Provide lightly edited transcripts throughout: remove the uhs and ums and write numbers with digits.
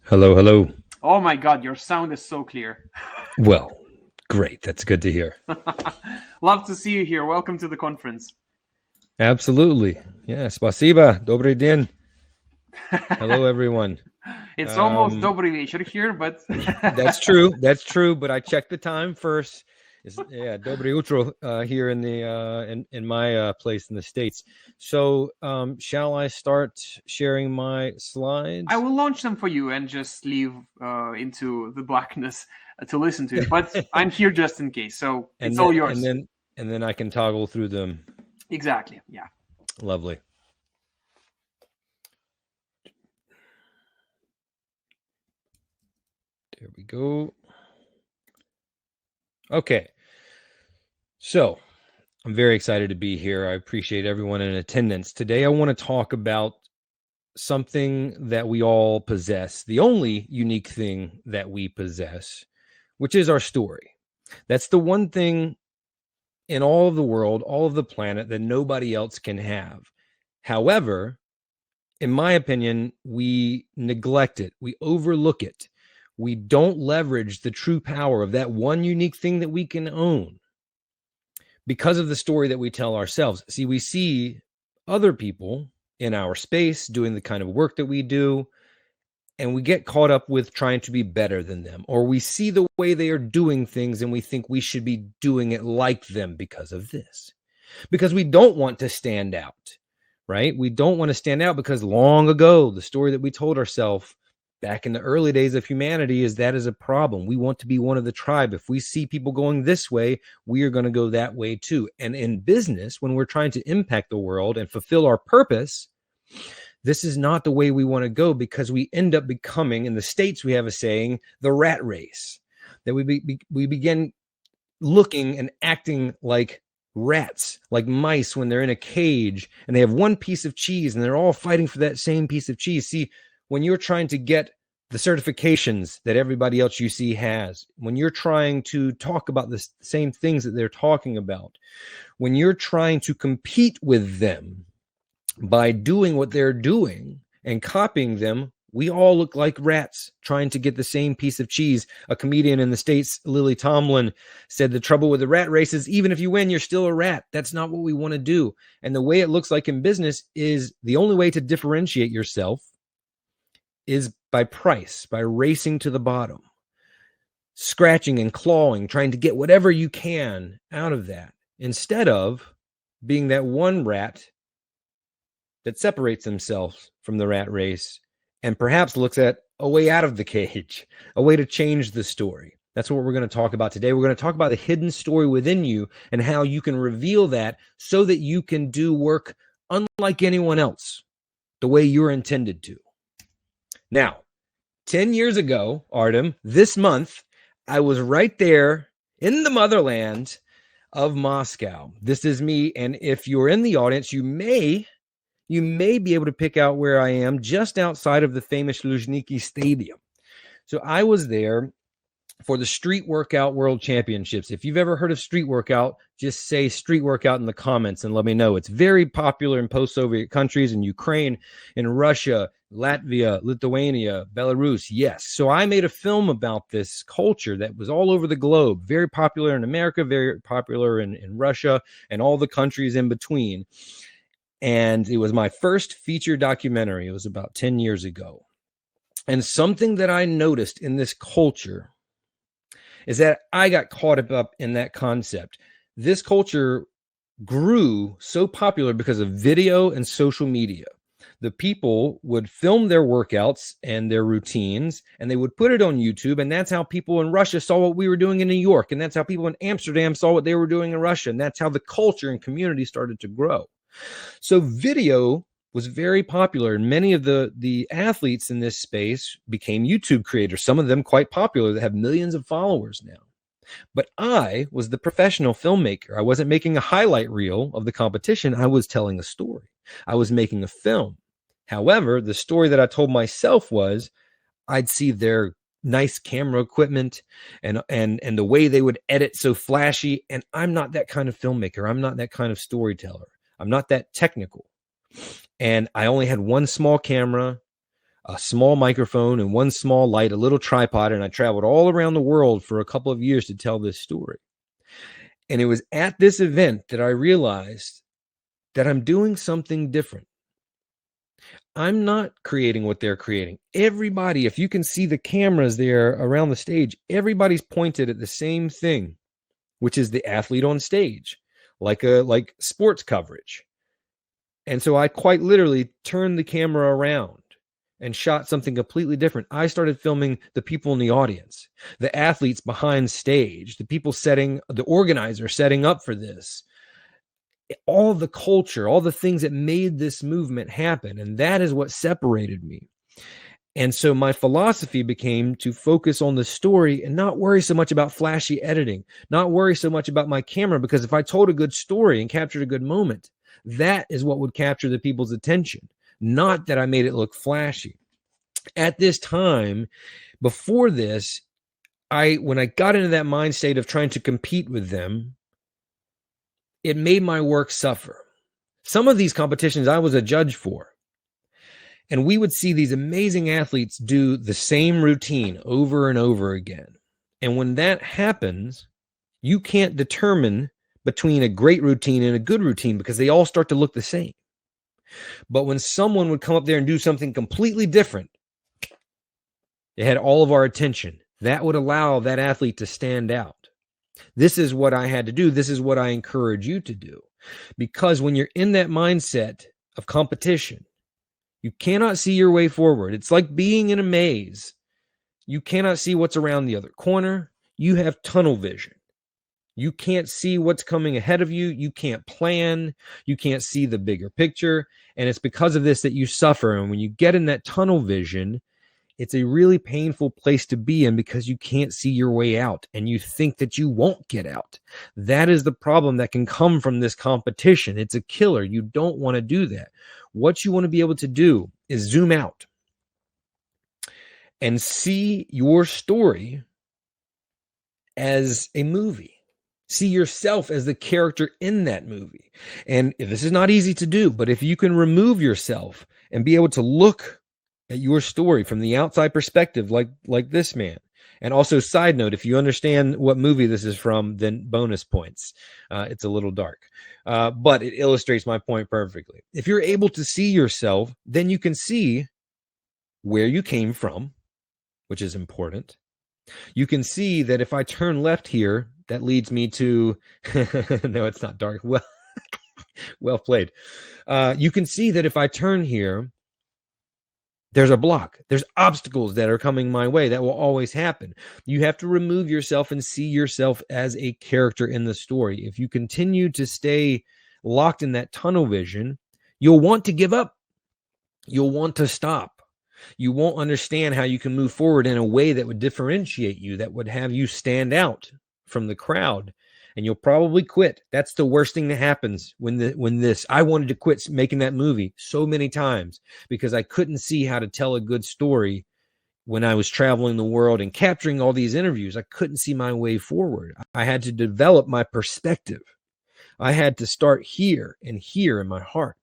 Hello, hello. Oh my God, your sound is so clear. Well, great. That's good to hear. Love to see you here. Welcome to the conference. Absolutely. Yeah. Spasiba. Dobry den. Hello, everyone. It's almost Um, dobry вечер here, but that's true. That's true. But I checked the time first. Dobry utro here in the in my place in the States. So, shall I start sharing my slides? I will launch them for you and just leave into the blackness to listen to it. But I'm here just in case, so and it's then all and yours. then and then I can toggle through them. Exactly. Yeah. Lovely. There we go. Okay. So, I'm very excited to be here. I appreciate everyone in attendance. Today, I want to talk about something that we all possess, the only unique thing that we possess, which is our story. That's the one thing in all of the world, all of the planet, that nobody else can have. However, in my opinion, we neglect it, we overlook it. We don't leverage the true power of that one unique thing that we can own because of the story that we tell ourselves. See, we see other people in our space doing the kind of work that we do, and we get caught up with trying to be better than them, or we see the way they are doing things and we think we should be doing it like them because of this, because we don't want to stand out, right? We don't want to stand out because long ago, the story that we told ourselves back in the early days of humanity is that is a problem. We want to be one of the tribe. If we see people going this way, we are going to go that way too. And in business, when we're trying to impact the world and fulfill our purpose, this is not the way we want to go, because we end up becoming, in the States, we have a saying, the rat race, that we begin looking and acting like rats, like mice when they're in a cage and they have one piece of cheese and they're all fighting for that same piece of cheese. See, when you're trying to get the certifications that everybody else you see has, when you're trying to talk about the same things that they're talking about, when you're trying to compete with them by doing what they're doing and copying them, we all look like rats trying to get the same piece of cheese. A comedian in the States, Lily Tomlin, said the trouble with the rat race is even if you win, you're still a rat. That's not what we want to do. And the way it looks like in business is the only way to differentiate yourself is by price, by racing to the bottom, scratching and clawing, trying to get whatever you can out of that, instead of being that one rat that separates themselves from the rat race and perhaps looks at a way out of the cage, a way to change the story. That's what we're going to talk about today. We're going to talk about the hidden story within you and how you can reveal that so that you can do work unlike anyone else, the way you're intended to. Now, 10 years ago, Artem, this month, I was right there in the motherland of Moscow. This is me. And if you're in the audience, you may be able to pick out where I am, just outside of the famous Luzhniki Stadium. So I was there for the Street Workout World Championships. If you've ever heard of street workout, just say street workout in the comments and let me know. It's very popular in post-Soviet countries, in Ukraine, in Russia, Latvia, Lithuania, Belarus. Yes. So I made a film about this culture that was all over the globe, very popular in America, very popular in Russia, and all the countries in between. And it was my first feature documentary. It was about 10 years ago. And something that I noticed in this culture is that I got caught up in that concept. This culture grew so popular because of video and social media. The people would film their workouts and their routines, and they would put it on YouTube. And that's how people in Russia saw what we were doing in New York. And that's how people in Amsterdam saw what they were doing in Russia. And that's how the culture and community started to grow. So video was very popular, and many of the athletes in this space became YouTube creators, some of them quite popular that have millions of followers now. But I was the professional filmmaker. I wasn't making a highlight reel of the competition. I was telling a story. I was making a film. However, the story that I told myself was I'd see their nice camera equipment and the way they would edit so flashy, and I'm not that kind of filmmaker. I'm not that kind of storyteller. I'm not that technical. And I only had one small camera. a small microphone and one small light, a little tripod, and I traveled all around the world for a couple of years to tell this story. And it was at this event that I realized that I'm doing something different. I'm not creating what they're creating. Everybody, if you can see the cameras there around the stage, everybody's pointed at the same thing, which is the athlete on stage, like sports coverage. And so I quite literally turned the camera around and shot something completely different. I started filming the people in the audience, the athletes behind stage, the people the organizer setting up for this, all the culture, all the things that made this movement happen. And that is what separated me. And so my philosophy became to focus on the story and not worry so much about flashy editing, not worry so much about my camera, because if I told a good story and captured a good moment, that is what would capture the people's attention, not that I made it look flashy. At this time, before this, when I got into that mind state of trying to compete with them, it made my work suffer. Some of these competitions I was a judge for. And we would see these amazing athletes do the same routine over and over again. And when that happens, you can't determine between a great routine and a good routine because they all start to look the same. But when someone would come up there and do something completely different, it had all of our attention. That would allow that athlete to stand out. This is what I had to do. This is what I encourage you to do. Because when you're in that mindset of competition, you cannot see your way forward. It's like being in a maze. You cannot see what's around the other corner. You have tunnel vision. You can't see what's coming ahead of you. You can't plan. You can't see the bigger picture. And it's because of this that you suffer. And when you get in that tunnel vision, it's a really painful place to be in because you can't see your way out and you think that you won't get out. That is the problem that can come from this competition. It's a killer. You don't want to do that. What you want to be able to do is zoom out and see your story as a movie. See yourself as the character in that movie. And this is not easy to do, but if you can remove yourself and be able to look at your story from the outside perspective, like this man. And also, side note, if you understand what movie this is from, then bonus points. It's a little dark, but it illustrates my point perfectly. If you're able to see yourself, then you can see where you came from, which is important. You can see that if I turn left here, that leads me to, no, it's not dark. Well played. You can see that if I turn here, there's a block. There's obstacles that are coming my way. That will always happen. You have to remove yourself and see yourself as a character in the story. If you continue to stay locked in that tunnel vision, you'll want to give up. You'll want to stop. You won't understand how you can move forward in a way that would differentiate you, that would have you stand out from the crowd. And you'll probably quit. That's the worst thing that happens I wanted to quit making that movie so many times because I couldn't see how to tell a good story when I was traveling the world and capturing all these interviews. I couldn't see my way forward. I had to develop my perspective. I had to start here and here in my heart.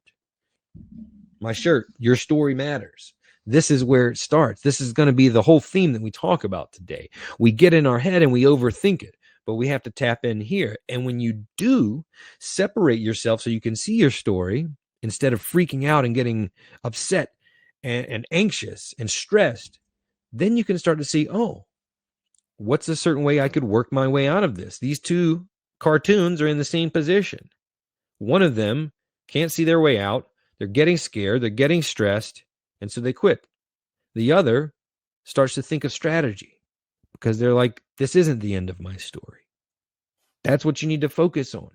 My shirt, your story matters. This is where it starts. This is going to be the whole theme that we talk about today. We get in our head and we overthink it. But we have to tap in here. And when you do, separate yourself so you can see your story instead of freaking out and getting upset and anxious and stressed, then you can start to see, oh, what's a certain way I could work my way out of this? These two cartoons are in the same position. One of them can't see their way out. They're getting scared. They're getting stressed. And so they quit. The other starts to think of strategy. Because they're like, this isn't the end of my story. That's what you need to focus on.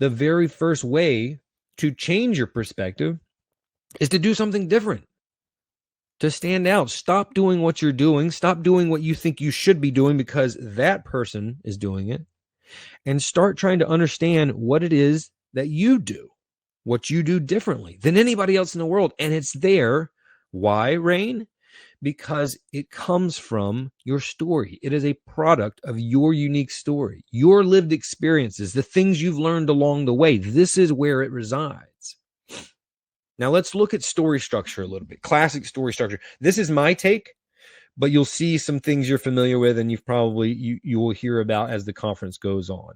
The very first way to change your perspective is to do something different, to stand out. Stop doing what you're doing. Stop doing what you think you should be doing because that person is doing it. And start trying to understand what it is that you do, what you do differently than anybody else in the world. And it's there. Why, Rain? Because it comes from your story. It is a product of your unique story, your lived experiences, the things you've learned along the way. This is where it resides. Now let's look at story structure a little bit. Classic story structure. This is my take, but you'll see some things you're familiar with, and you will hear about as the conference goes on.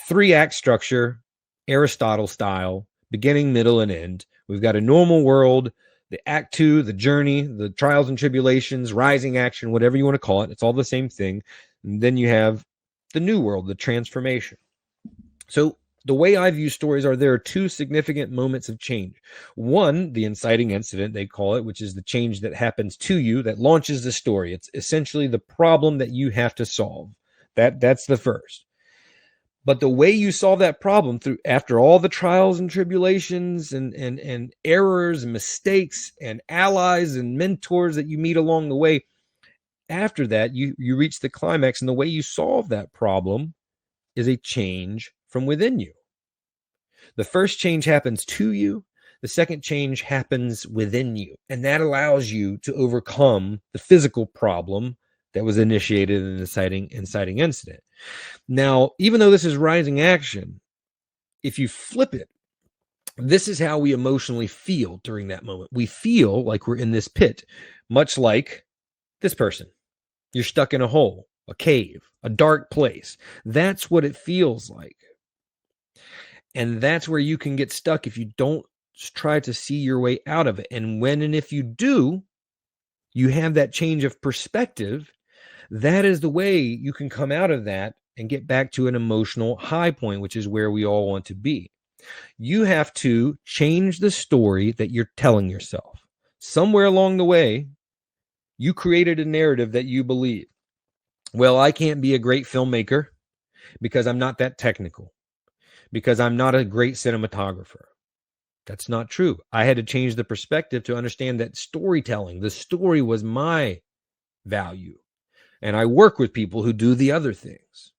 3-act structure, Aristotle style, beginning, middle, and end. We've got a normal world, the act 2, the journey, the trials and tribulations, rising action, whatever you want to call it. It's all the same thing. And then you have the new world, the transformation. So the way I view stories there are 2 significant moments of change. One, the inciting incident, they call it, which is the change that happens to you that launches the story. It's essentially the problem that you have to solve. That's the first. But the way you solve that problem after all the trials and tribulations and errors and mistakes and allies and mentors that you meet along the way, after that, you reach the climax, and the way you solve that problem is a change from within you. The first change happens to you. The second change happens within you. And that allows you to overcome the physical problem that was initiated in the inciting incident. Now, even though this is rising action, if you flip it, this is how we emotionally feel during that moment. We feel like we're in this pit, much like this person. You're stuck in a hole, a cave, a dark place. That's what it feels like. And that's where you can get stuck if you don't try to see your way out of it. And when and if you do, you have that change of perspective. That is the way you can come out of that and get back to an emotional high point, which is where we all want to be. You have to change the story that you're telling yourself. Somewhere along the way, you created a narrative that you believe. Well, I can't be a great filmmaker because I'm not that technical, because I'm not a great cinematographer. That's not true. I had to change the perspective to understand that storytelling, the story was my value. And I work with people who do the other things.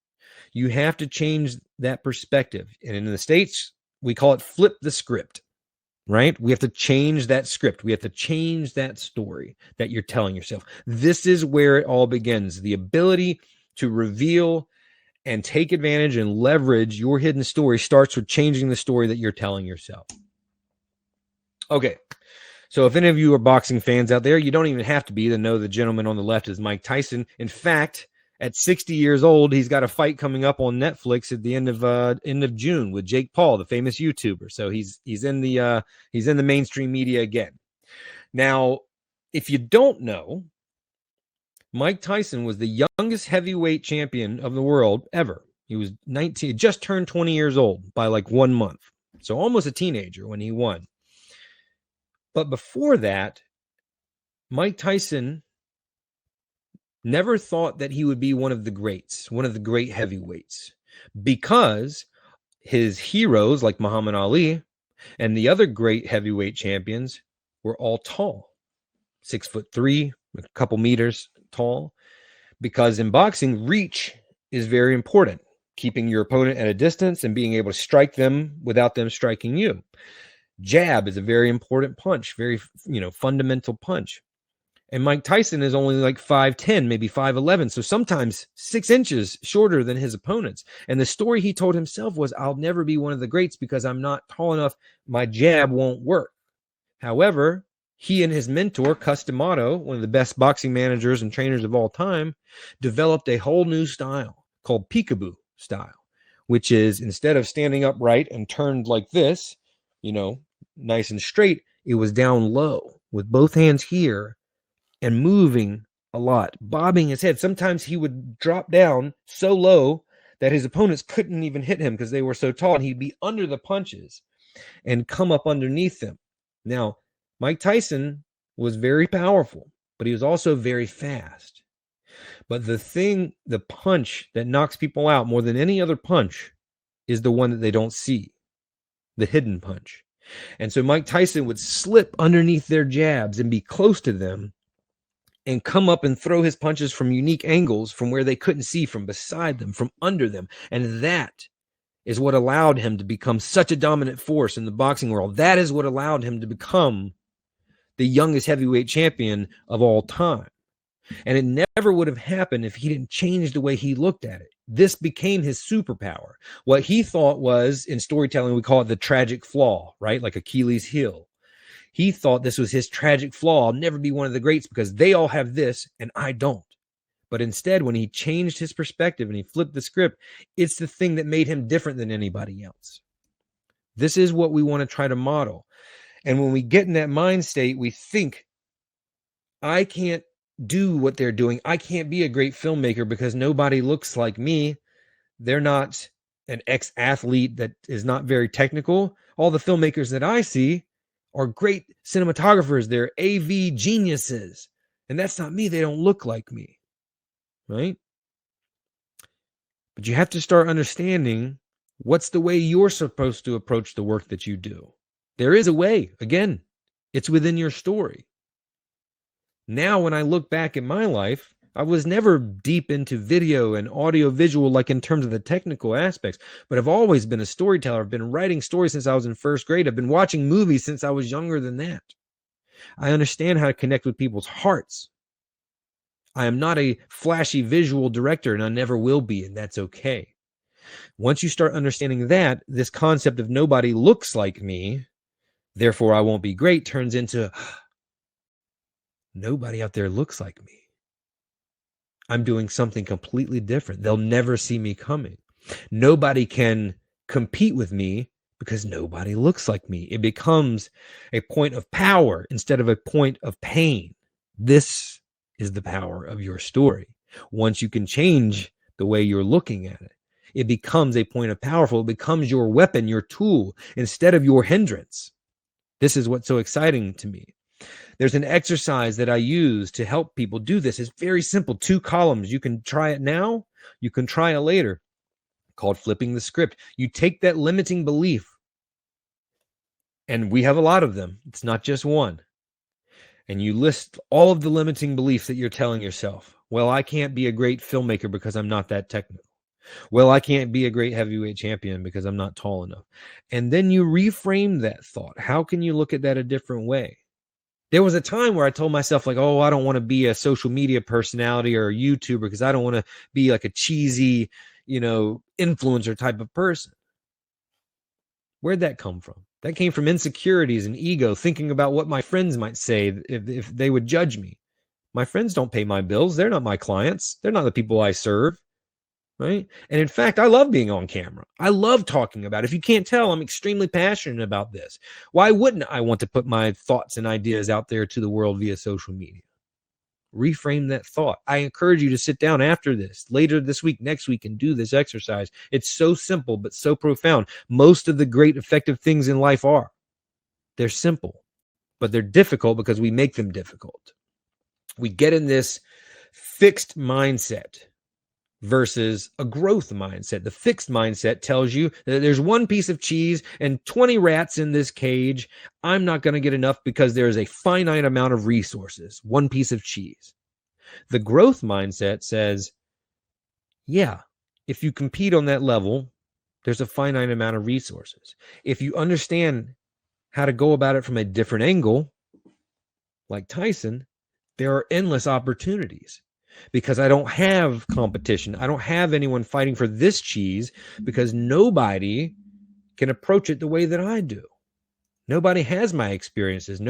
You have to change that perspective. And in the States, we call it flip the script, right? We have to change that script. We have to change that story that you're telling yourself. This is where it all begins. The ability to reveal and take advantage and leverage your hidden story starts with changing the story that you're telling yourself. Okay. So if any of you are boxing fans out there, you don't even have to be to know the gentleman on the left is Mike Tyson. In fact, at 60 years old, he's got a fight coming up on Netflix at the end of June with Jake Paul, the famous YouTuber. So he's in the mainstream media again. Now, if you don't know, Mike Tyson was the youngest heavyweight champion of the world ever. He was 19, just turned 20 years old by like 1 month. So almost a teenager when he won. But before that, Mike Tyson never thought that he would be one of the greats, one of the great heavyweights, because his heroes like Muhammad Ali and the other great heavyweight champions were all tall, 6'3", a couple meters tall, because in boxing, reach is very important, keeping your opponent at a distance and being able to strike them without them striking you. Jab is a very important punch, very, fundamental punch. And Mike Tyson is only like 5'10", maybe 5'11", so sometimes 6 inches shorter than his opponents. And the story he told himself was, I'll never be one of the greats because I'm not tall enough. My jab won't work. However, he and his mentor, Cus D'Amato, one of the best boxing managers and trainers of all time, developed a whole new style called peekaboo style, which is instead of standing upright and turned like this, nice and straight, it was down low with both hands here and moving a lot, bobbing his head. Sometimes he would drop down so low that his opponents couldn't even hit him because they were so tall, and he'd be under the punches and come up underneath them. Now, Mike Tyson was very powerful, but he was also very fast. But the punch that knocks people out more than any other punch is the one that they don't see, the hidden punch. And so Mike Tyson would slip underneath their jabs and be close to them and come up and throw his punches from unique angles, from where they couldn't see, from beside them, from under them. And that is what allowed him to become such a dominant force in the boxing world. That is what allowed him to become the youngest heavyweight champion of all time. And it never would have happened if he didn't change the way he looked at it. This became his superpower. What he thought was, in storytelling, we call it the tragic flaw, right? Like Achilles' heel. He thought this was his tragic flaw. I'll never be one of the greats because they all have this and I don't. But instead, when he changed his perspective and he flipped the script, it's the thing that made him different than anybody else. This is what we want to try to model. And when we get in that mind state, we think, I can't do what they're doing. I can't be a great filmmaker because nobody looks like me. They're not an ex-athlete that is not very technical. All the filmmakers that I see are great cinematographers. They're AV geniuses. And that's not me. They don't look like me. Right? But you have to start understanding what's the way you're supposed to approach the work that you do. There is a way. Again, it's within your story. Now, when I look back at my life, I was never deep into video and audio visual, like in terms of the technical aspects, but I've always been a storyteller. I've been writing stories since I was in first grade. I've been watching movies since I was younger than that. I understand how to connect with people's hearts. I am not a flashy visual director, and I never will be, and that's okay. Once you start understanding that, this concept of nobody looks like me, therefore I won't be great, turns into nobody out there looks like me. I'm doing something completely different. They'll never see me coming. Nobody can compete with me because nobody looks like me. It becomes a point of power instead of a point of pain. This is the power of your story. Once you can change the way you're looking at it, it becomes a point of powerful. It becomes your weapon, your tool, instead of your hindrance. This is what's so exciting to me. There's an exercise that I use to help people do this. It's very simple. 2 columns. You can try it now. You can try it later. Called flipping the script. You take that limiting belief, and we have a lot of them. It's not just one. And you list all of the limiting beliefs that you're telling yourself. Well, I can't be a great filmmaker because I'm not that technical. Well, I can't be a great heavyweight champion because I'm not tall enough. And then you reframe that thought. How can you look at that a different way? There was a time where I told myself, like, oh, I don't want to be a social media personality or a YouTuber because I don't want to be like a cheesy, influencer type of person. Where'd that come from? That came from insecurities and ego, thinking about what my friends might say if they would judge me. My friends don't pay my bills. They're not my clients. They're not the people I serve. Right? And in fact, I love being on camera. I love talking about it. If you can't tell, I'm extremely passionate about this. Why wouldn't I want to put my thoughts and ideas out there to the world via social media? Reframe that thought. I encourage you to sit down after this, later this week, next week, and do this exercise. It's so simple, but so profound. Most of the great effective things in life are. They're simple, but they're difficult because we make them difficult. We get in this fixed mindset versus a growth mindset. The fixed mindset tells you that there's one piece of cheese and 20 rats in this cage. I'm not going to get enough because there's a finite amount of resources. One piece of cheese. The growth mindset says, yeah, if you compete on that level, there's a finite amount of resources. If you understand how to go about it from a different angle, like Tyson, there are endless opportunities. Because I don't have competition. I don't have anyone fighting for this cheese because nobody can approach it the way that I do. Nobody has my experiences.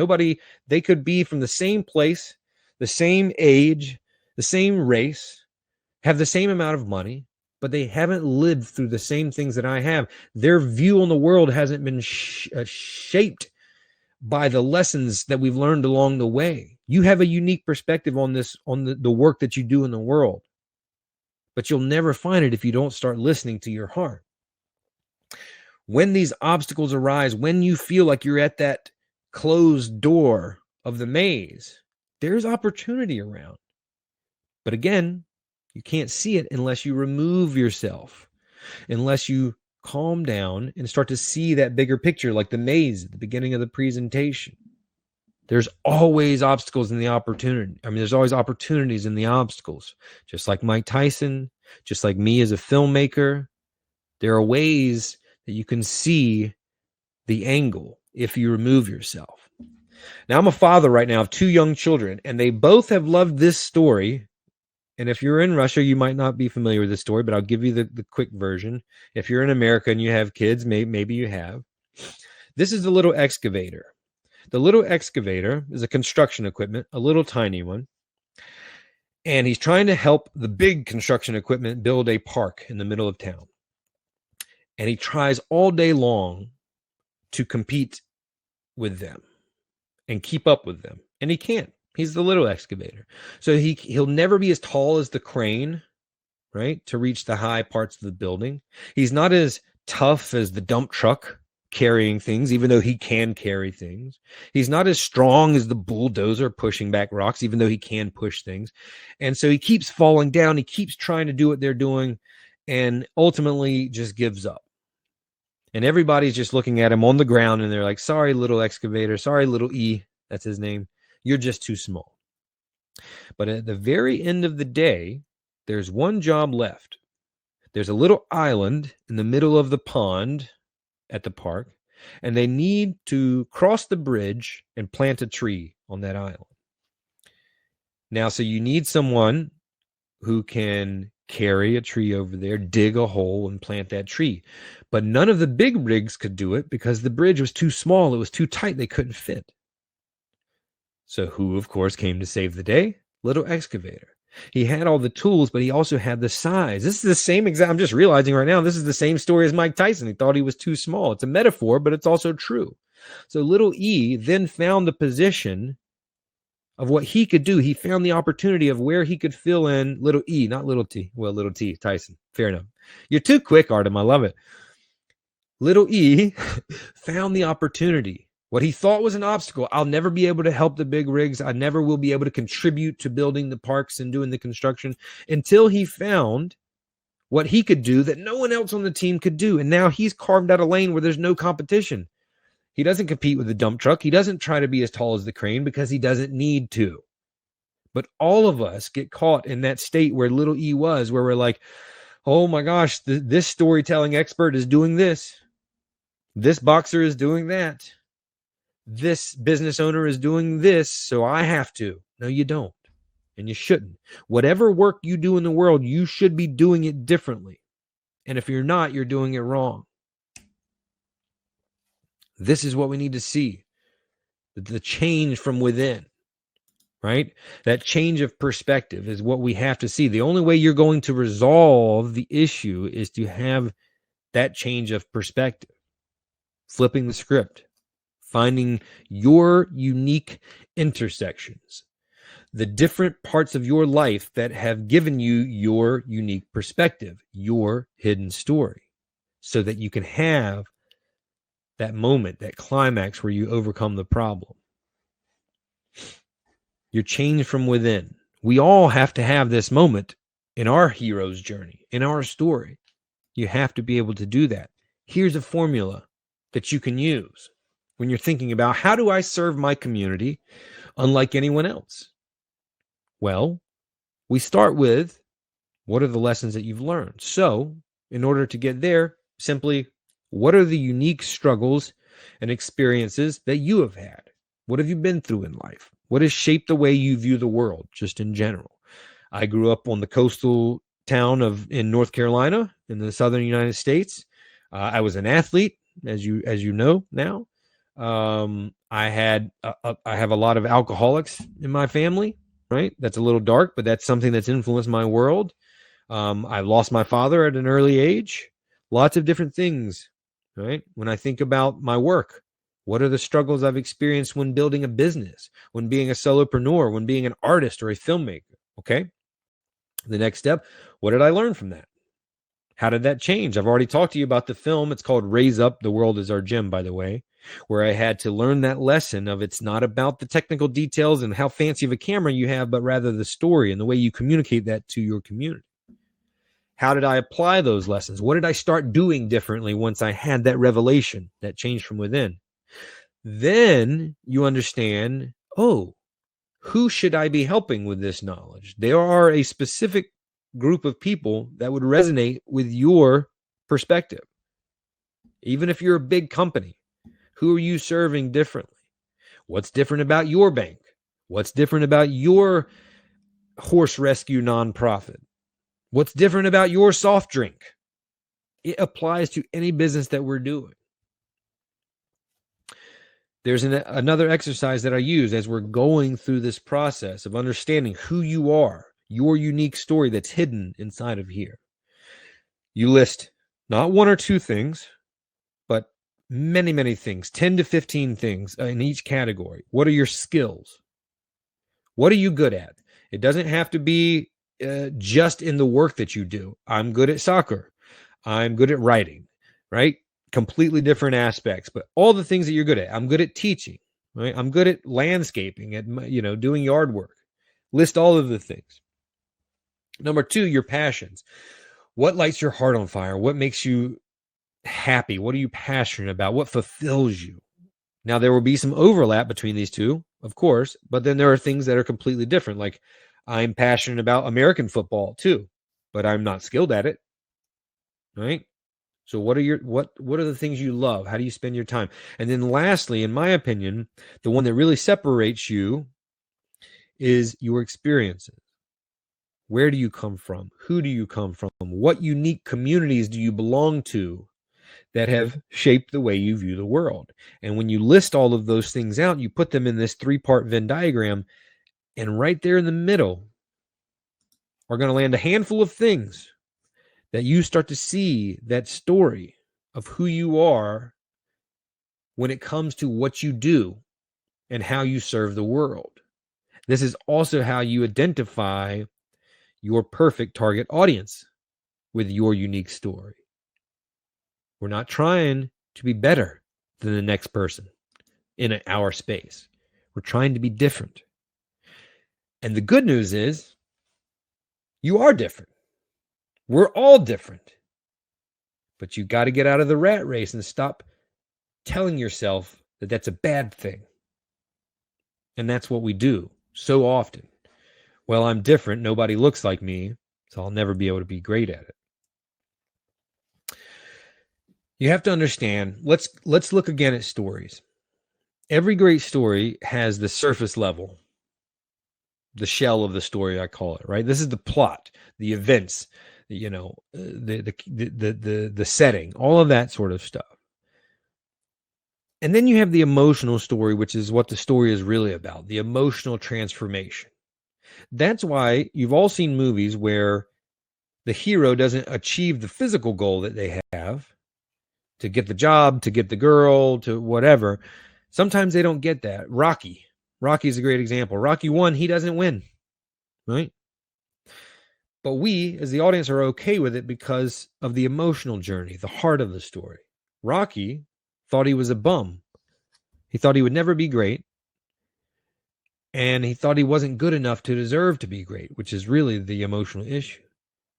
They could be from the same place, the same age, the same race, have the same amount of money, but they haven't lived through the same things that I have. Their view on the world hasn't been shaped by the lessons that we've learned along the way. You have a unique perspective on this, on the work that you do in the world, but you'll never find it if you don't start listening to your heart. When these obstacles arise, when you feel like you're at that closed door of the maze, there's opportunity around. But again, you can't see it unless you remove yourself, unless you calm down and start to see that bigger picture, like the maze at the beginning of the presentation. There's always obstacles in the opportunity. There's always opportunities in the obstacles. Just like Mike Tyson, just like me as a filmmaker, there are ways that you can see the angle if you remove yourself. Now, I'm a father right now of 2 young children, and they both have loved this story. And if you're in Russia, you might not be familiar with this story, but I'll give you the quick version. If you're in America and you have kids, maybe you have. This is the little excavator. The little excavator is a construction equipment, a little tiny one. And he's trying to help the big construction equipment build a park in the middle of town. And he tries all day long to compete with them and keep up with them. And he can't. He's the little excavator. So he'll never be as tall as the crane, right, to reach the high parts of the building. He's not as tough as the dump truck carrying things, even though he can carry things. He's not as strong as the bulldozer pushing back rocks, even though he can push things. And so he keeps falling down. He keeps trying to do what they're doing and ultimately just gives up. And everybody's just looking at him on the ground and they're like, sorry, little excavator. Sorry, little E. That's his name. You're just too small. But at the very end of the day, there's one job left. There's a little island in the middle of the pond at the park, and they need to cross the bridge and plant a tree on that island. Now, so you need someone who can carry a tree over there, dig a hole, and plant that tree. But none of the big rigs could do it because the bridge was too small. It was too tight. They couldn't fit. So who, of course, came to save the day? Little excavator. He had all the tools, but he also had the size. This is the same exact, I'm just realizing right now, this is the same story as Mike Tyson. He thought he was too small. It's a metaphor, but it's also true. So little E then found the position of what he could do. He found the opportunity of where he could fill in little E, not little T. Well, little T, Tyson. Fair enough. You're too quick, Artem. I love it. Little E found the opportunity. What he thought was an obstacle. I'll never be able to help the big rigs. I never will be able to contribute to building the parks and doing the construction until he found what he could do that no one else on the team could do. And now he's carved out a lane where there's no competition. He doesn't compete with the dump truck. He doesn't try to be as tall as the crane because he doesn't need to. But all of us get caught in that state where little E was, where we're like, oh my gosh, this storytelling expert is doing this. This boxer is doing that. This business owner is doing this, so I have to. No, you don't. And you shouldn't. Whatever work you do in the world, you should be doing it differently. And if you're not, you're doing it wrong. This is what we need to see. The change from within, right? That change of perspective is what we have to see. The only way you're going to resolve the issue is to have that change of perspective. Flipping the script. Finding your unique intersections, the different parts of your life that have given you your unique perspective, your hidden story, so that you can have that moment, that climax where you overcome the problem. You're changed from within. We all have to have this moment in our hero's journey, in our story. You have to be able to do that. Here's a formula that you can use when you're thinking about, how do I serve my community unlike anyone else? Well, we start with, what are the lessons that you've learned? So in order to get there, simply, what are the unique struggles and experiences that you have had? What have you been through in life? What has shaped the way you view the world, just in general? I grew up on the coastal town in North Carolina in the southern United States. I was an athlete, as you know now. I have a lot of alcoholics in my family, right? That's a little dark, but that's something that's influenced my world. I lost my father at an early age. Lots of different things, right? When I think about my work, what are the struggles I've experienced when building a business, when being a solopreneur, when being an artist or a filmmaker? Okay. The next step, what did I learn from that? How did that change? I've already talked to you about the film. It's called Raise Up, The World is Our Gym, by the way, where I had to learn that lesson of it's not about the technical details and how fancy of a camera you have, but rather the story and the way you communicate that to your community. How did I apply those lessons? What did I start doing differently once I had that revelation, that change from within? Then you understand, oh, who should I be helping with this knowledge? There are a specific group of people that would resonate with your perspective. Even if you're a big company, who are you serving differently? What's different about your bank? What's different about your horse rescue nonprofit? What's different about your soft drink? It applies to any business that we're doing. There's another exercise that I use as we're going through this process of understanding who you are, your unique story that's hidden inside of here. You list not one or two things, but many, many things, 10 to 15 things in each category. What are your skills? What are you good at? It doesn't have to be just in the work that you do. I'm good at soccer. I'm good at writing, right? Completely different aspects, but all the things that you're good at. I'm good at teaching, right? I'm good at landscaping, at doing yard work. List all of the things. Number 2, your passions. What lights your heart on fire? What makes you happy? What are you passionate about? What fulfills you? Now, there will be some overlap between these two, of course, but then there are things that are completely different. Like, I'm passionate about American football too, but I'm not skilled at it, right? So what are the things you love? How do you spend your time? And then lastly, in my opinion, the one that really separates you is your experiences. Where do you come from? Who do you come from? What unique communities do you belong to that have shaped the way you view the world? And when you list all of those things out, you put them in this 3-part Venn diagram, and right there in the middle are going to land a handful of things that you start to see that story of who you are when it comes to what you do and how you serve the world. This is also how you identify your perfect target audience with your unique story. We're not trying to be better than the next person in our space. We're trying to be different. And the good news is you are different. We're all different. But you got to get out of the rat race and stop telling yourself that that's a bad thing. And that's what we do so often. Well, I'm different. Nobody looks like me, so I'll never be able to be great at it. You have to understand, let's look again at stories. Every great story has the surface level, the shell of the story, I call it, right? This is the plot, the events, the setting, all of that sort of stuff. And then you have the emotional story, which is what the story is really about, the emotional transformation. That's why you've all seen movies where the hero doesn't achieve the physical goal that they have to get the job, to get the girl, to whatever. Sometimes they don't get that. Rocky is a great example. Rocky 1, he doesn't win, right? But we, as the audience, are okay with it because of the emotional journey, the heart of the story. Rocky thought he was a bum. He thought he would never be great. And he thought he wasn't good enough to deserve to be great, which is really the emotional issue.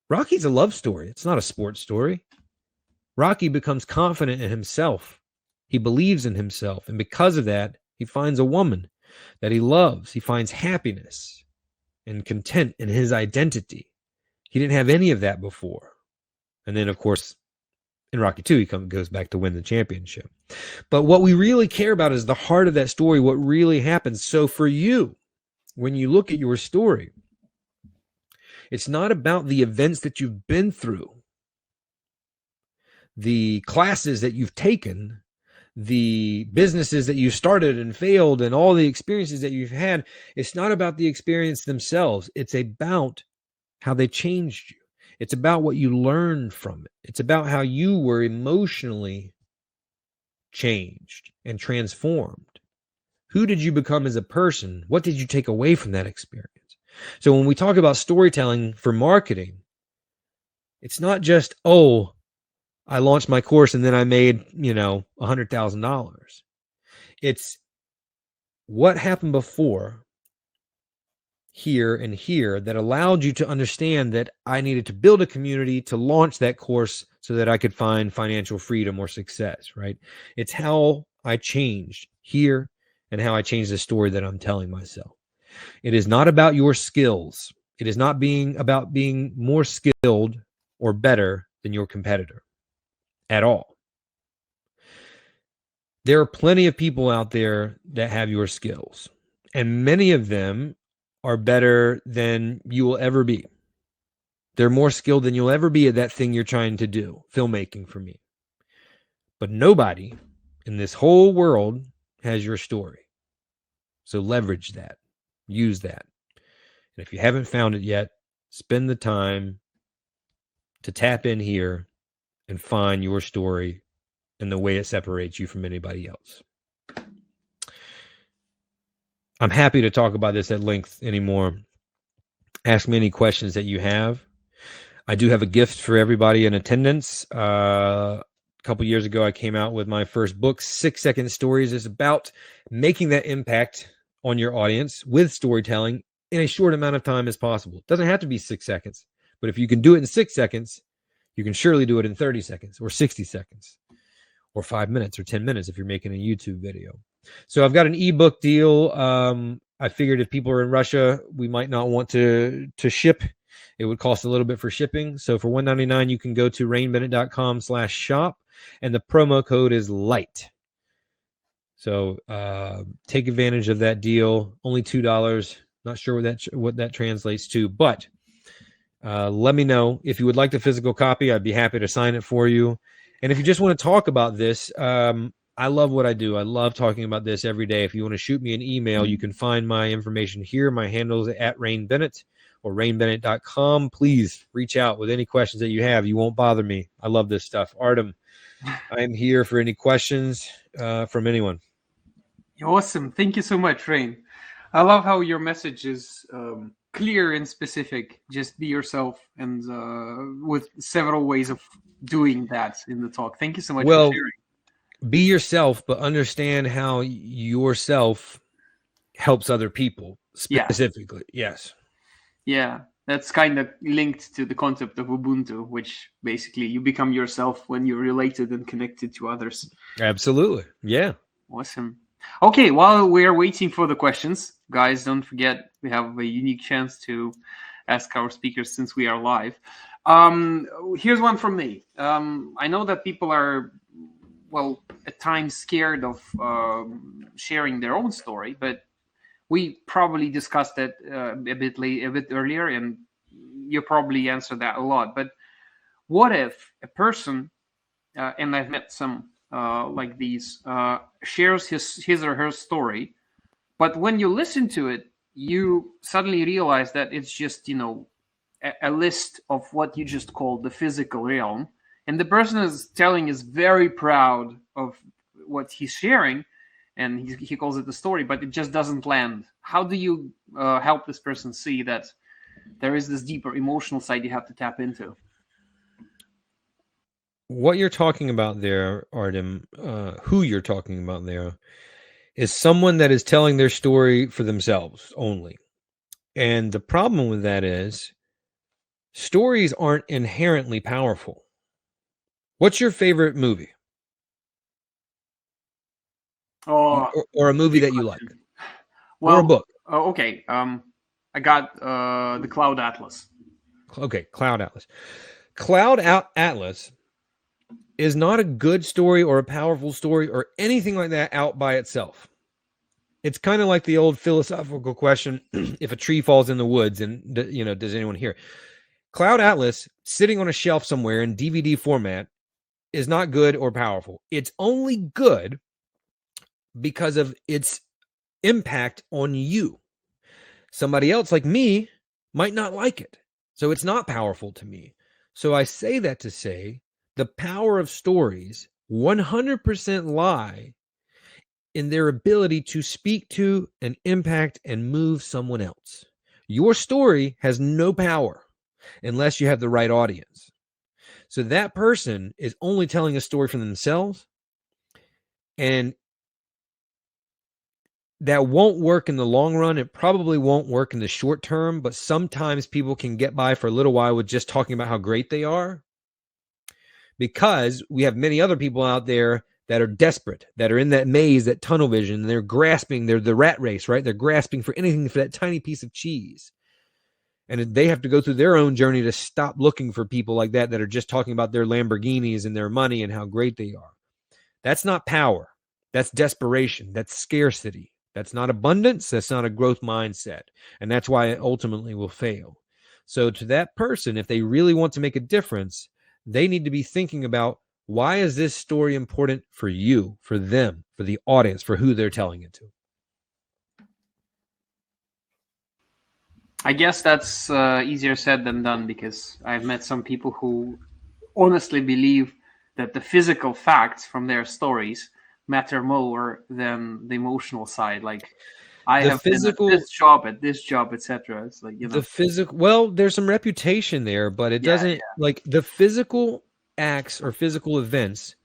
Rocky's a love story. It's not a sports story. Rocky becomes confident in himself. He believes in himself. And because of that, he finds a woman that he loves. He finds happiness and content in his identity. He didn't have any of that before. And then, of course, in Rocky 2, he goes back to win the championship. But what we really care about is the heart of that story, what really happens. So for you, when you look at your story, it's not about the events that you've been through, the classes that you've taken, the businesses that you started and failed, and all the experiences that you've had. It's not about the experience themselves. It's about how they changed you. It's about what you learned from it. It's about how you were emotionally changed and transformed. Who did you become as a person? What did you take away from that experience? So when we talk about storytelling for marketing, it's not just, oh, I launched my course and then I made, $100,000. It's what happened before here and here that allowed you to understand that I needed to build a community to launch that course so that I could find financial freedom or success, right? It's how I changed here and how I changed the story that I'm telling myself. It is not about your skills. It is not about being more skilled or better than your competitor at all. There are plenty of people out there that have your skills, and many of them are better than you will ever be. They're more skilled than you'll ever be at that thing you're trying to do, filmmaking for me. But nobody in this whole world has your story. So leverage that, use that. And if you haven't found it yet, spend the time to tap in here and find your story and the way it separates you from anybody else. I'm happy to talk about this at length anymore. Ask me any questions that you have. I do have a gift for everybody in attendance. A couple years ago, I came out with my first book, 6 Second Stories. It's about making that impact on your audience with storytelling in a short amount of time as possible. It doesn't have to be 6 seconds, but if you can do it in 6 seconds, you can surely do it in 30 seconds or 60 seconds or 5 minutes or 10 minutes if you're making a YouTube video. So I've got an ebook deal. I figured if people are in Russia, we might not want to ship. It would cost a little bit for shipping. So for $1.99, you can go to rainbennett.com/shop, and the promo code is LIGHT. So take advantage of that deal. Only $2. Not sure what that translates to, but let me know if you would like the physical copy. I'd be happy to sign it for you. And if you just want to talk about this, I love what I do. I love talking about this every day. If you want to shoot me an email, you can find my information here. My handle is @RainBennett or rainbennett.com. Please reach out with any questions that you have. You won't bother me. I love this stuff. Artem, I'm here for any questions from anyone. Awesome. Thank you so much, Rain. I love how your message is clear and specific. Just be yourself, and with several ways of doing that in the talk. Thank you so much for sharing. Be yourself, but understand how yourself helps other people specifically. Yes. Yeah, that's kind of linked to the concept of Ubuntu, which basically you become yourself when you're related and connected to others. Absolutely. Yeah. Awesome. Okay, while we're waiting for the questions, guys, don't forget we have a unique chance to ask our speakers since we are live. Here's one from me. I know that people are, well, at times scared of sharing their own story, but we probably discussed that a bit earlier, and you probably answered that a lot. But what if a person, and I've met some like these, shares his or her story, but when you listen to it, you suddenly realize that it's just, a list of what you just called the physical realm, and the person is very proud of what he's sharing, and he calls it the story, but it just doesn't land. How do you help this person see that there is this deeper emotional side you have to tap into? What you're talking about there, Artem, who you're talking about there, is someone that is telling their story for themselves only. And the problem with that is stories aren't inherently powerful. What's your favorite movie? Or a movie that you like? Well, or a book? Okay. I got the Cloud Atlas. Okay, Cloud Atlas. Cloud Atlas is not a good story or a powerful story or anything like that out by itself. It's kind of like the old philosophical question, if a tree falls in the woods, and does anyone hear? Cloud Atlas sitting on a shelf somewhere in DVD format is not good or powerful. It's only good because of its impact on you. Somebody else like me might not like it. So it's not powerful to me. So I say that to say the power of stories 100% lie in their ability to speak to and impact and move someone else. Your story has no power unless you have the right audience. So that person is only telling a story for themselves, and that won't work in the long run. It probably won't work in the short term, but sometimes people can get by for a little while with just talking about how great they are, because we have many other people out there that are desperate, that are in that maze, that tunnel vision, and they're grasping, they're the rat race, right? They're grasping for anything, for that tiny piece of cheese. And they have to go through their own journey to stop looking for people like that are just talking about their Lamborghinis and their money and how great they are. That's not power. That's desperation. That's scarcity. That's not abundance. That's not a growth mindset. And that's why it ultimately will fail. So to that person, if they really want to make a difference, they need to be thinking about, Why is this story important for you, for them, for the audience, for who they're telling it to? I guess that's easier said than done, because I've met some people who honestly believe that the physical facts from their stories matter more than the emotional side. Like, I The have been physical, at this job, etc. It's like, the physical, well, there's some reputation there, but it yeah, doesn't, like, the physical acts or physical events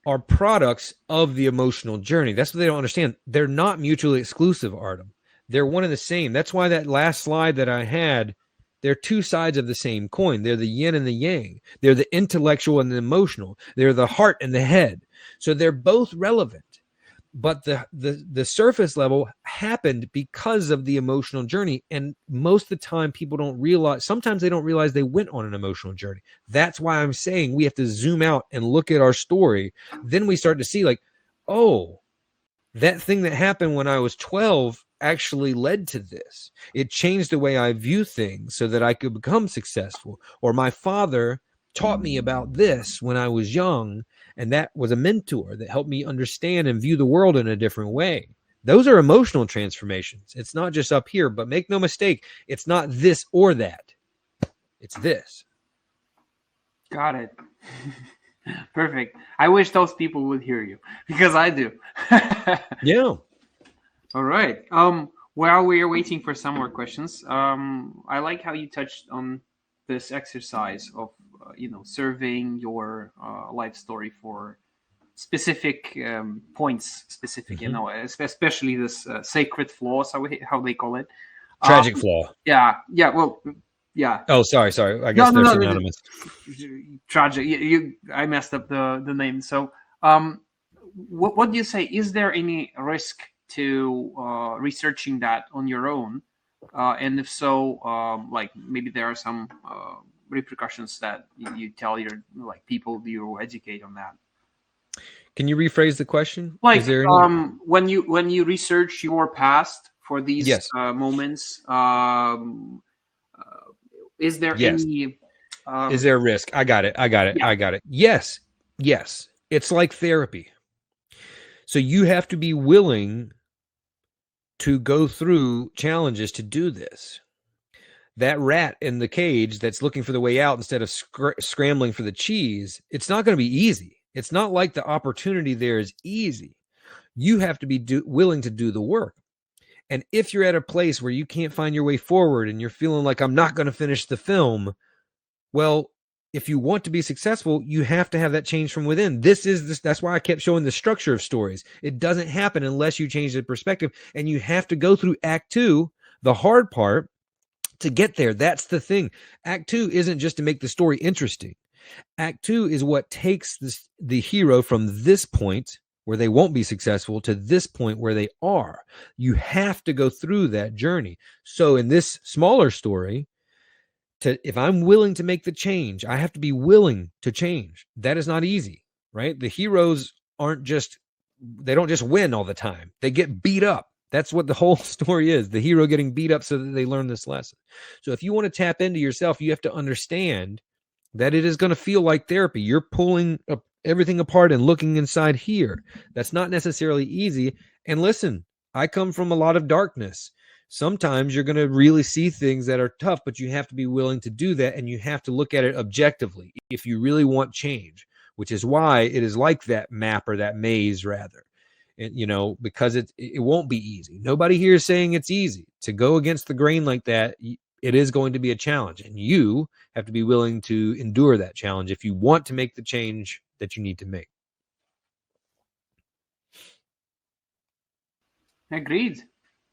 are products of the emotional journey. That's what they don't understand. They're not mutually exclusive, Artem. They're one and the same. That's why that last slide that I had, they're two sides of the same coin. They're the yin and the yang. They're the intellectual and the emotional. They're the heart and the head. So they're both relevant. But the surface level happened because of the emotional journey. And most of the time, people don't realize, sometimes they don't realize they went on an emotional journey. That's why I'm saying we have to zoom out and look at our story. Then we start to see, like, oh, that thing that happened when I was 12 actually led to this. It changed the way I view things so that I could become successful. Or my father taught me about this when I was young, and that was a mentor that helped me understand and view the world in a different way. Those are emotional transformations. It's not just up here, but make no mistake, it's not this or that. It's this. Got it. Perfect. I wish those people would hear you, because I do. Yeah. All right. While we are waiting for some more questions, I like how you touched on this exercise of surveying your life story for specific points, specific, especially this sacred flaws, how they call it. Tragic flaw. Yeah. Well, yeah. Oh, sorry. I guess they're synonymous. Tragic. I messed up the name. So, what do you say? Is there any risk to researching that on your own? And if so, like, maybe there are some repercussions that you tell your people you educate on that. Can you rephrase the question? Like, is there any... when you research your past for these moments, is there any? Is there a risk? I got it. Yeah. Yes. It's like therapy. So you have to be willing to go through challenges to do this. That rat in the cage that's looking for the way out instead of scrambling for the cheese, it's not going to be easy. It's not like the opportunity there is easy. You have to be willing to do the work. And if you're at a place where you can't find your way forward and you're feeling like, I'm not going to finish the film, well, if you want to be successful, you have to have that change from within. That's why I kept showing the structure of stories. It doesn't happen unless you change the perspective, and you have to go through Act 2, the hard part, to get there. That's the thing. Act 2 isn't just to make the story interesting. Act 2 is what takes the hero from this point where they won't be successful to this point where they are. You have to go through that journey. So in this smaller story, if I'm willing to make the change, I have to be willing to change. That is not easy, right? The heroes they don't just win all the time. They get beat up. That's what the whole story is. The hero getting beat up so that they learn this lesson. So if you want to tap into yourself, you have to understand that it is going to feel like therapy. You're pulling everything apart and looking inside here. That's not necessarily easy. And listen, I come from a lot of darkness. Sometimes you're going to really see things that are tough, but you have to be willing to do that, and you have to look at it objectively if you really want change, which is why it is like that map or that maze, rather. And, because it won't be easy. Nobody here is saying it's easy. To go against the grain like that, it is going to be a challenge, and you have to be willing to endure that challenge if you want to make the change that you need to make. Agreed.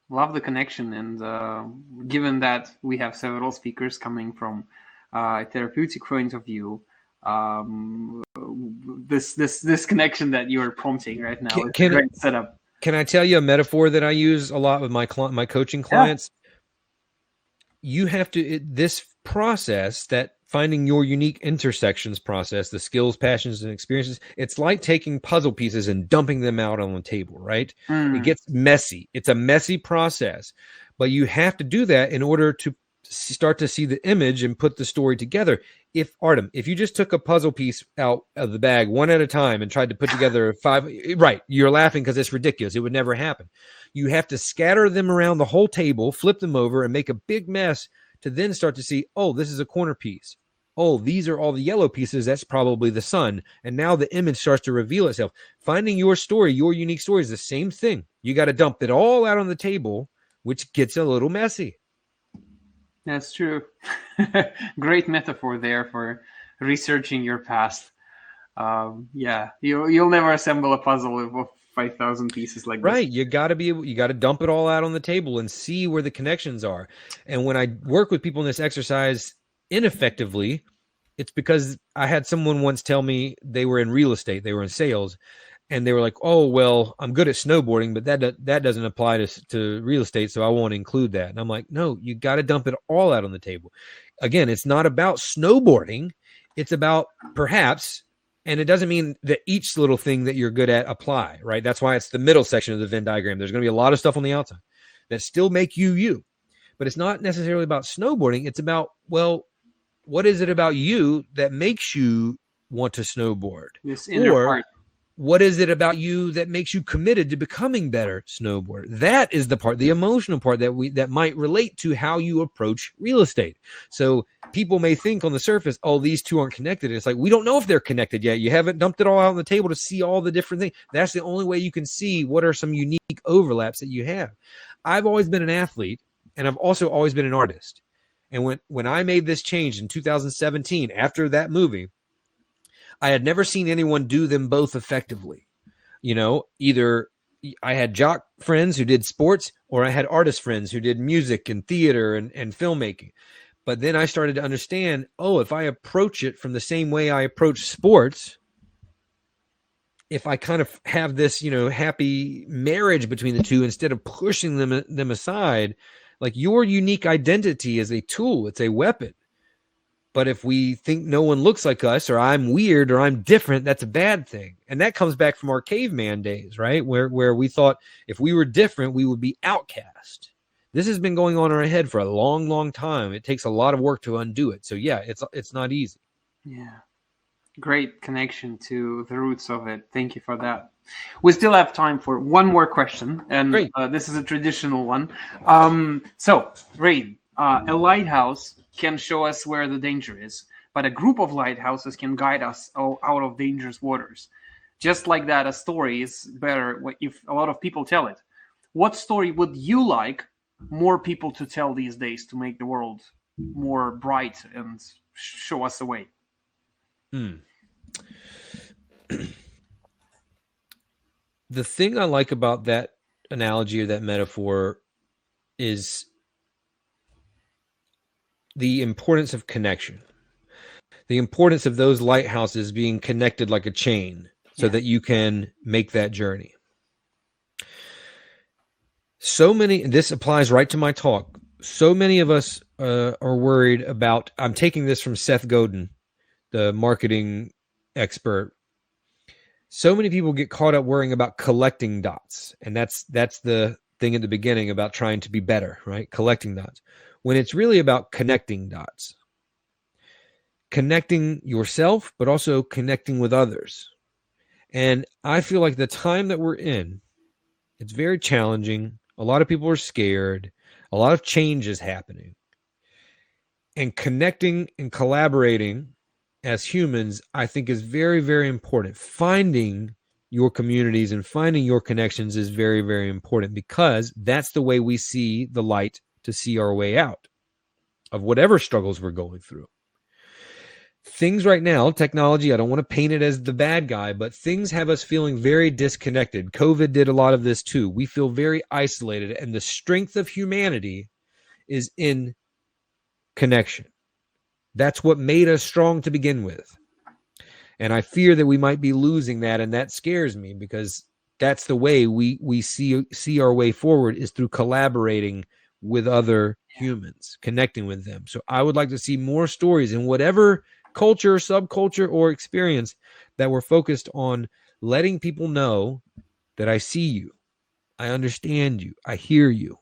Love the connection, and given that we have several speakers coming from a therapeutic point of view, this connection that you're prompting right now is a great setup. Can I tell you a metaphor that I use a lot with my coaching clients? Yeah. You have to this process, that finding your unique intersections process, the skills, passions, and experiences, it's like taking puzzle pieces and dumping them out on the table, right? It gets messy. It's a messy process, but you have to do that in order to start to see the image and put the story together. If Artem, if you just took a puzzle piece out of the bag one at a time and tried to put together 5, right, you're laughing because it's ridiculous. It would never happen. You have to scatter them around the whole table, flip them over, and make a big mess to then start to see, oh, this is a corner piece. Oh, these are all the yellow pieces. That's probably the sun. And now the image starts to reveal itself. Finding your story, your unique story, is the same thing. You got to dump it all out on the table, which gets a little messy. That's true. Great metaphor there for researching your past. Yeah, you'll never assemble a puzzle of 5,000 pieces like this. Right. You got to dump it all out on the table and see where the connections are. And when I work with people in this exercise ineffectively, it's because I had someone once tell me they were in real estate, they were in sales, and they were like, oh, well, I'm good at snowboarding, but that doesn't apply to real estate, so I won't include that. And I'm like, no, you got to dump it all out on the table. Again, it's not about snowboarding. It's about perhaps, and it doesn't mean that each little thing that you're good at apply, right? That's why it's the middle section of the Venn diagram. There's going to be a lot of stuff on the outside that still make you. But it's not necessarily about snowboarding. It's about, well, what is it about you that makes you want to snowboard? This inner part. What is it about you that makes you committed to becoming better snowboarder? That is the part, the emotional part that might relate to how you approach real estate. So people may think on the surface, oh, these two aren't connected. It's like, we don't know if they're connected yet. You haven't dumped it all out on the table to see all the different things. That's the only way you can see what are some unique overlaps that you have. I've always been an athlete, and I've also always been an artist. And when I made this change in 2017, after that movie, I had never seen anyone do them both effectively. You know, either I had jock friends who did sports, or I had artist friends who did music and theater and filmmaking. But then I started to understand, oh, if I approach it from the same way I approach sports, if I kind of have this, happy marriage between the two instead of pushing them aside, like, your unique identity is a tool, it's a weapon. But if we think no one looks like us, or I'm weird, or I'm different, that's a bad thing. And that comes back from our caveman days, right? Where we thought if we were different, we would be outcast. This has been going on in our head for a long, long time. It takes a lot of work to undo it. So yeah, it's not easy. Yeah. Great connection to the roots of it. Thank you for that. We still have time for one more question, and this is a traditional one. So, Ray, a lighthouse can show us where the danger is, but a group of lighthouses can guide us out of dangerous waters. Just like that, a story is better if a lot of people tell it. What story would you like more people to tell these days to make the world more bright and show us the way? The thing I like about that analogy or that metaphor is the importance of connection, the importance of those lighthouses being connected like a chain so that you can make that journey. This applies right to my talk. So many of us are worried about, I'm taking this from Seth Godin, the marketing expert. So many people get caught up worrying about collecting dots. And that's the thing at the beginning about trying to be better, right? Collecting dots. When it's really about connecting dots. Connecting yourself, but also connecting with others. And I feel like the time that we're in, it's very challenging. A lot of people are scared. A lot of change is happening. And connecting and collaborating as humans, I think, is very, very important. Finding your communities and finding your connections is very, very important, because that's the way we see the light to see our way out of whatever struggles we're going through. Things right now, technology, I don't want to paint it as the bad guy, but things have us feeling very disconnected. COVID did a lot of this too. We feel very isolated, and the strength of humanity is in connection. That's what made us strong to begin with. And I fear that we might be losing that, and that scares me, because that's the way we see our way forward, is through collaborating with other humans, connecting with them. So I would like to see more stories in whatever culture, subculture, or experience that we're focused on letting people know that I see you, I understand you, I hear you.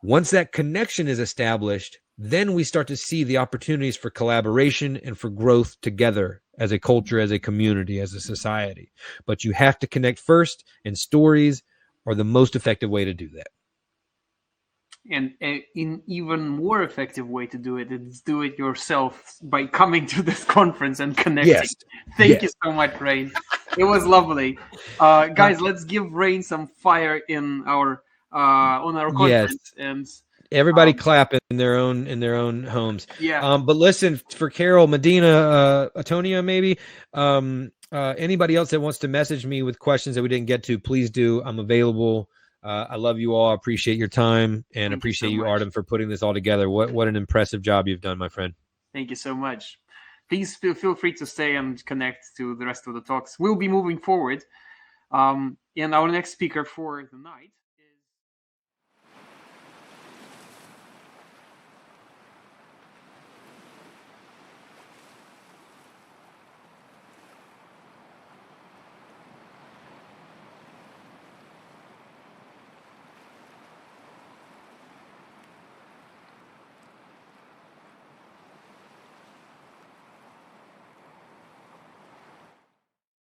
Once that connection is established, then we start to see the opportunities for collaboration and for growth together as a culture, as a community, as a society. But you have to connect first, and stories are the most effective way to do that. And an even more effective way to do it is do it yourself by coming to this conference and connecting. Yes. Thank you so much, Rain. It was lovely. Guys, let's give Rain some fire in our on our conference. And everybody clap in their own homes. Yeah. But listen, for Carol, Medina, Atonia, maybe anybody else that wants to message me with questions that we didn't get to, please do. I'm available. I love you all. I appreciate your time, and appreciate you, Artem, for putting this all together. What an impressive job you've done, my friend. Thank you so much. Please feel free to stay and connect to the rest of the talks. We'll be moving forward. And our next speaker for the night